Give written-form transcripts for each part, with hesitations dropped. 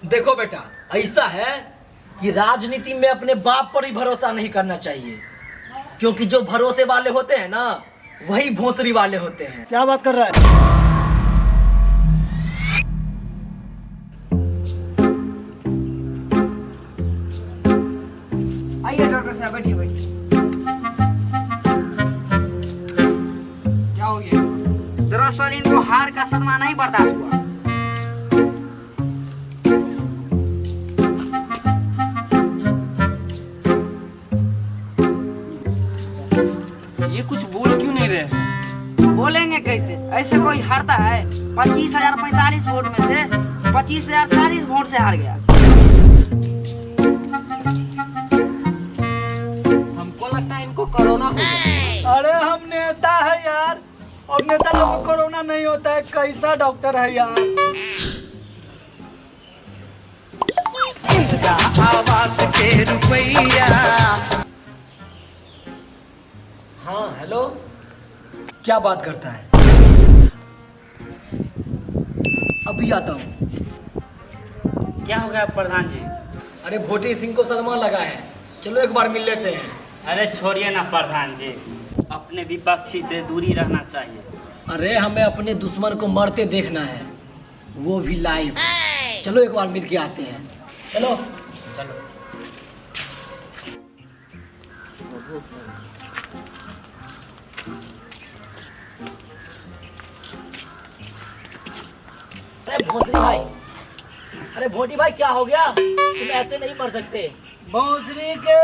देखो बेटा, ऐसा है कि राजनीति में अपने बाप पर ही भरोसा नहीं करना चाहिए, क्योंकि जो भरोसे वाले होते हैं ना, वही भोंसरी वाले होते हैं। क्या बात कर रहा है? आइए डॉक्टर साहब, बैठिए बैठिए। क्या हो गया? दरअसल इनको हार का सदमा नहीं बर्दाश्त हुआ। ये कुछ बोल क्यों नहीं रहे? बोलेंगे कैसे? ऐसे कोई हारता है? 25,045 वोट में से 25,040 वोट से हार गया। हमको लगता है इनको कोरोना हो गया। अरे हम नेता है यार, और नेता लोग को कोरोना नहीं होता है। कैसा डॉक्टर है यार? आवाज के रुपैया। हाँ हेलो, क्या बात करता है? अभी आता हूँ। क्या हो गया प्रधान जी? अरे भोटी सिंह को सदमा लगा है, चलो एक बार मिल लेते हैं। अरे छोड़िए ना प्रधान जी, अपने विपक्षी से दूरी रहना चाहिए। अरे हमें अपने दुश्मन को मरते देखना है, वो भी लाइव। चलो एक बार मिल के आते हैं। चलो चलो। अरे भोसरी भाई, अरे भोटी भाई क्या हो गया? तुम ऐसे नहीं मर सकते। भोंसरी के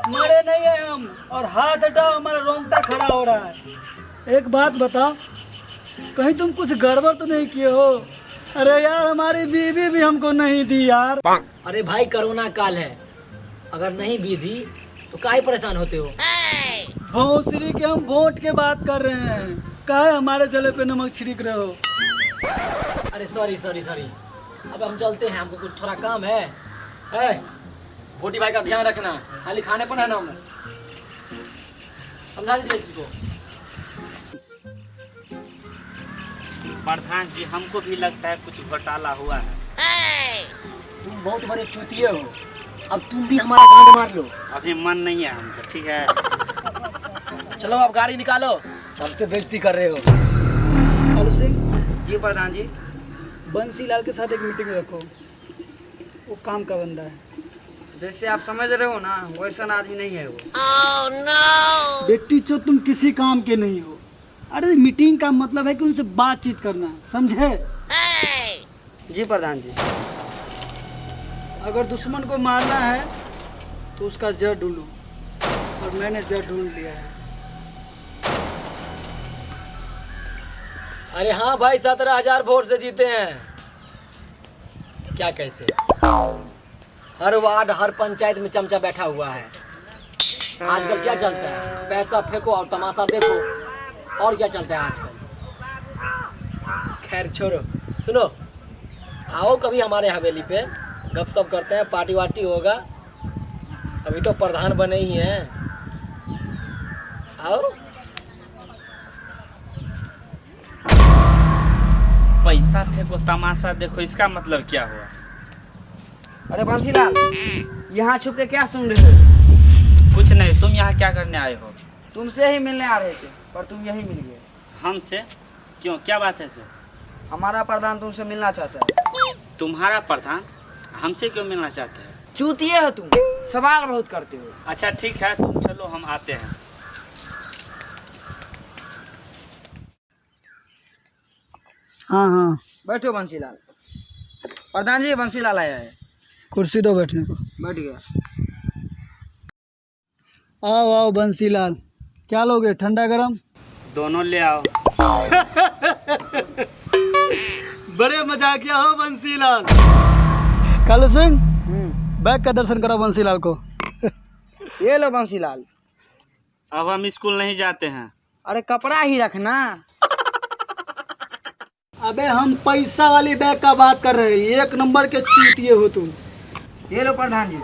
मरे नहीं है हम, और हाथ हटाओ, हमारा रोंगटा खड़ा हो रहा है। एक बात बताओ, कहीं तुम कुछ गड़बड़ तो नहीं किए हो? अरे यार, हमारी बीवी भी हमको नहीं दी यार। अरे भाई कोरोना काल है, अगर नहीं भी दी तो काहे परेशान होते हो? भोंसरी के हम वोट के बात कर रहे हैं, काहे हमारे जले पे नमक छिड़क रहे हो? अरे सॉरी सॉरी सॉरी, अब हम चलते हैं, हमको कुछ थोड़ा काम है। भोटी भाई का ध्यान रखना, खाली खाने पर है ना, हमें समझा दीजिए इसको। प्रधान जी हमको भी लगता है कुछ घोटाला हुआ है। तुम बहुत बड़े चूतिए हो, अब तुम भी हमारा गांड मार लो। अभी मन नहीं है हमको, ठीक है? चलो अब गाड़ी निकालो, सबसे बेइज्जती कर रहे हो। अलू सिंह, जी प्रधान जी। बंसीलाल के साथ एक मीटिंग रखो, वो काम का बंदा है। जैसे आप समझ रहे हो ना, वैसा आदमी नहीं है वो। बेटी चो, तुम किसी काम के नहीं हो। अरे मीटिंग का मतलब है कि उनसे बातचीत करना, समझे? जी प्रधान जी। अगर दुश्मन को मारना है तो उसका जड़ ढूंढो, और मैंने जड़ ढूंढ लिया है। अरे हाँ भाई, 17,000 वोट से जीते हैं। क्या कैसे? हर वार्ड हर पंचायत में चमचा बैठा हुआ है। आजकल क्या चलता है? पैसा फेंको और तमाशा देखो, और क्या चलता है आजकल? खैर छोड़ो, सुनो, आओ कभी हमारे हवेली पे, गपशप करते हैं, पार्टी वार्टी होगा। अभी तो प्रधान बने ही हैं, आओ। पैसा फेंको तमाशा देखो, इसका मतलब क्या हुआ? अरे बंसीलाल, यहाँ छुप के क्या सुन रहे हो? कुछ नहीं, तुम यहाँ क्या करने आए हो? तुमसे ही मिलने आ रहे थे, पर तुम यही मिल गए। हमसे? क्यों, क्या बात है सर? हमारा प्रधान तुमसे मिलना चाहता है। तुम्हारा प्रधान हमसे क्यों मिलना चाहते हैं? चूतिए हो तुम, सवाल बहुत करते हो। अच्छा ठीक है, तुम चलो, हम आते हैं। हाँ हाँ, बैठो बंसीलाल। प्रधान जी, बंसीलाल आया है। कुर्सी दो बैठने को। बैठ गया। आओ आओ बंसीलाल, क्या लोगे, ठंडा गरम? दोनों ले आओ। बड़े मजाकिया हो बंसीलाल। कालू सिंह, बैग का दर्शन करो बंसीलाल को। ये लो बंसीलाल। अब हम स्कूल नहीं जाते हैं। अरे कपड़ा ही रखना। अबे हम पैसा वाली बैग का बात कर रहे हैं, एक नंबर के चूतिए हो तुम। ये लो प्रधान जी।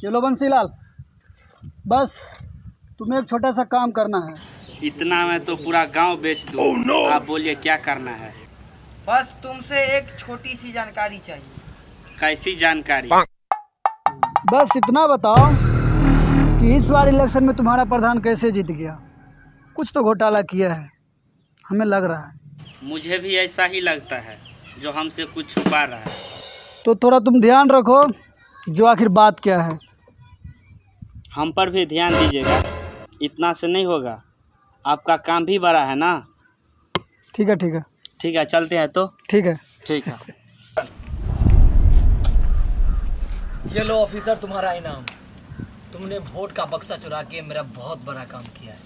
ये लो बंसीलाल, बस तुम्हें एक छोटा सा काम करना है। इतना में तो पूरा गांव बेच दूं। आप बोलिए क्या करना है? बस तुमसे एक छोटी सी जानकारी चाहिए। कैसी जानकारी? बस इतना बताओ कि इस बार इलेक्शन में तुम्हारा प्रधान कैसे जीत गया। कुछ तो घोटाला किया है, हमें लग रहा है। मुझे भी ऐसा ही लगता है, जो हमसे कुछ छुपा रहा है। तो थोड़ा तुम ध्यान रखो जो आखिर बात क्या है। हम पर भी ध्यान दीजिएगा, इतना से नहीं होगा, आपका काम भी बड़ा है ना। ठीक है ठीक है ठीक है, चलते हैं तो। ठीक है। ठीक है। ये लो ऑफिसर तुम्हारा इनाम। तुमने वोट का बक्सा चुरा के मेरा बहुत बड़ा काम किया है।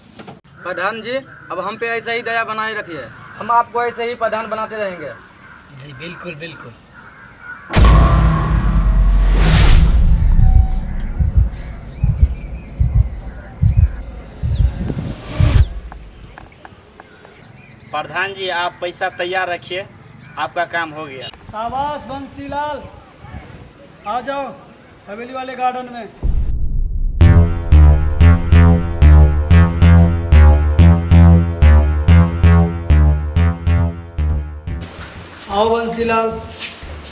प्रधान जी, अब हम पे ऐसे ही दया बनाए रखिए, हम आपको ऐसे ही प्रधान बनाते रहेंगे। जी बिल्कुल बिल्कुल। प्रधान जी, आप पैसा तैयार रखिए, आपका काम हो गया। शाबाश बंसीलाल, आ जाओ हवेली वाले गार्डन में। आओ बंसीलाल,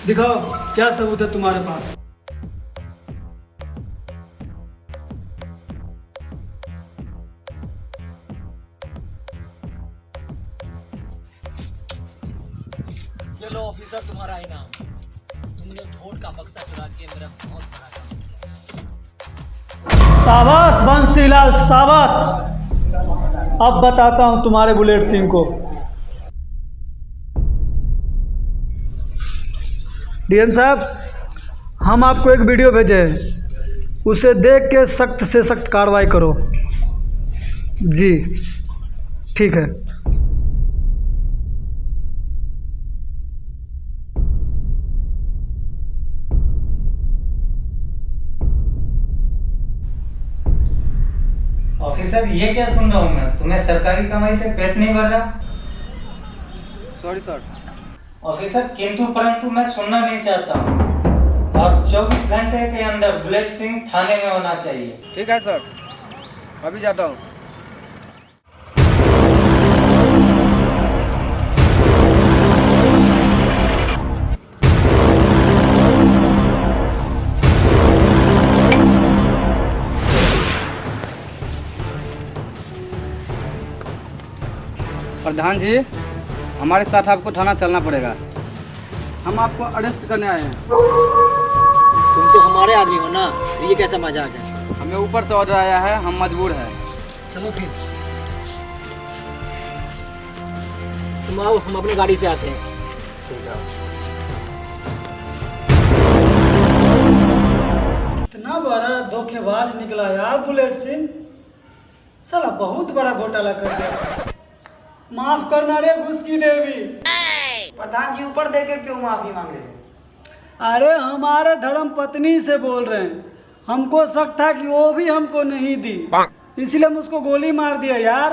दिखाओ क्या सबूत है तुम्हारे पास। ये लो ऑफिसर तुम्हारा इनाम। तुमने वोट का बक्सा चुरा के मेरा बहुत बड़ा काम किया। शाबाश बंसीलाल शाबाश। अब बताता हूँ तुम्हारे बुलेट सिंह को। डीएम साहब, हम आपको एक वीडियो भेजे हैं, उसे देख के सख्त से सख्त कार्रवाई करो। जी ठीक है। ऑफिसर, ये क्या सुन रहा हूँ मैं? तुम्हें सरकारी कमाई से पेट नहीं भर रहा? Sorry sir. ऑफिसर, किंतु परंतु मैं सुनना नहीं चाहता हूँ, और 24 घंटे के अंदर बुलेट सिंह थाने में होना चाहिए। ठीक है सर, अभी जाता हूँ। प्रधान जी, हमारे साथ आपको थाना चलना पड़ेगा, हम आपको अरेस्ट करने आए हैं। तुम तो हमारे आदमी हो ना, ये कैसा मजाक है? हमें ऊपर से ऑर्डर आया है, हम मजबूर हैं। चलो फिर तुम आओ, हम अपनी गाड़ी से आते हैं। इतना बड़ा धोखेबाज निकला यार बुलेट सिंह, साला बहुत बड़ा घोटाला कर दिया। माफ करना रे घुस की देवी। प्रधान जी ऊपर देकर क्यों माफी मांग रहे हो? अरे हमारे धर्म पत्नी से बोल रहे हैं, हमको शक था कि वो भी हमको नहीं दी, इसलिए हम उसको गोली मार दिया यार।